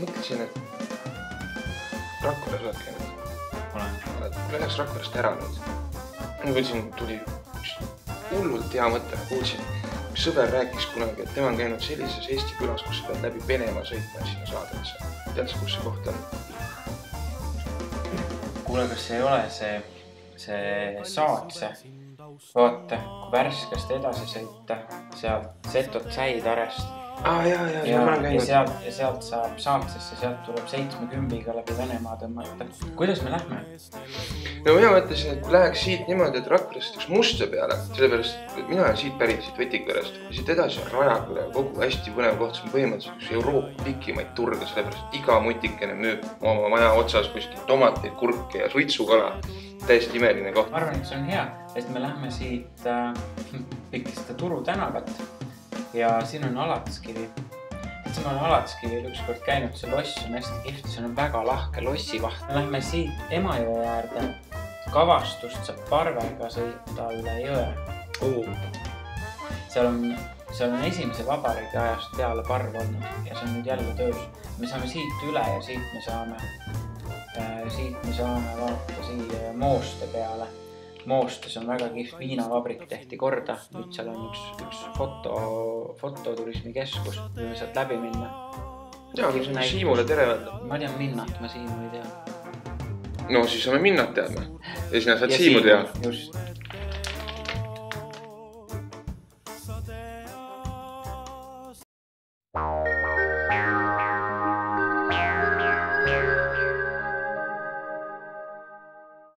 mõtlesin, et Rakveres oled käinud. Olen. Kui läks Rakverest ära nüüd. Kuulsin, tuli üks hullult hea mõte. Kuulsin, üks sõber rääkis kunagi, et tema on käinud sellises Eesti külas, kus sa pead läbi Venemaa sõitma sinna saadesse. Tead sa, kus see koht on? Kuule, kas ei ole see Saatse? Vaata, kui Värskest edasi sõita, sealt Setot Säidarest. Ja sealt saab Saatsesse, sealt tuleb 7-10-ga läbi Venemaa tõmmata. Kuidas me lähme? No mina mõtlesin, et kui läheks siit niimoodi, et Rakverest üks Muste peale, sellepärast, et mina olen siit pärit, siit Võtikõrest, ja siit edasi on Rajaküle kogu hästi põnev koht, see on põhimõtteliselt üks Euroopa pikimaid turge, sellepärast, et iga mutikene müüb oma maja otsas kuskil tomateid, kurke ja suitsukala. Täiesti imeline koht. Ma arvan, et see on hea, et me lähme siit Pikiste Turu tänavat ja siin on Alatskivi. Et ma olen Alatskivil ükskord käinud, see loss on hästi kihvt, see on väga lahke lossivaht. Me lähme siit Emajõe äärde, Kavastust saab parvega sõita üle jõe. Seal on esimese vabariigi ajast peale parv olnud ja see on nüüd jälle töös. Me saame siit üle ja siit me saame vaata siia Mooste peale. Moostes on väga kihvt viinavabrik tehti korda. Nüüd seal on üks fototurismikeskus, kui me saad läbi minna. Jaa, ma sain Siimule tere öelda. Ma tean Minnat, ma Siimu ei tea. No siis saame Minnat teadma. Ja sina saad Siimu teada. Just.